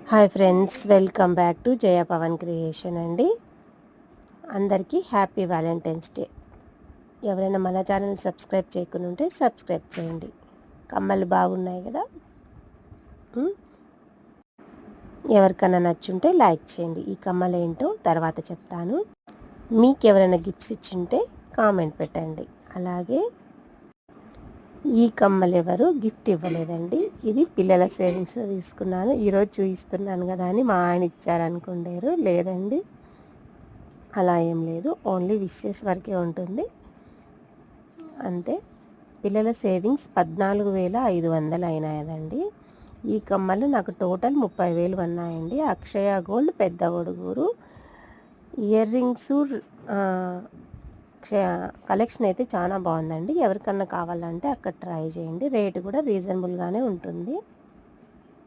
Hi friends, welcome back to Jaya Pavan creation అండి. అందరికీ happy Valentine's day. ఎవరైనా మన ఛానల్ సబ్స్క్రైబ్ చేయకుండా ఉంటే సబ్స్క్రైబ్ చేయండి. కమ్మలు బాగున్నాయి కదా. ఎవరికైనా నచ్చుంటే లైక్ చేయండి. ఈ కమ్మలు ఏంటో తర్వాత చెప్తాను. మీకు ఎవరైనా గిఫ్ట్స్ ఇచ్చింటే కామెంట్ పెట్టండి. అలాగే ఈ కమ్మలు ఎవరు గిఫ్ట్ ఇవ్వలేదండి. ఇది పిల్లల సేవింగ్స్ తీసుకున్నాను. ఈరోజు చూపిస్తున్నాను కదా అని మా ఆయన ఇచ్చారనుకుంటారు. లేదండి, అలా ఏం లేదు. ఓన్లీ విషెస్ వరకే ఉంటుంది అంతే. పిల్లల సేవింగ్స్ 14,500 అయినాయండి. ఈ కమ్మలు నాకు టోటల్ 30,000 ఉన్నాయండి. అక్షయ గోల్డ్ పెద్ద ఒడుగురు ఇయర్ రింగ్స్ కలెక్షన్ అయితే చాలా బాగుందండి. ఎవరికన్నా కావాలంటే అక్కడ ట్రై చేయండి. రేటు కూడా రీజనబుల్గానే ఉంటుంది.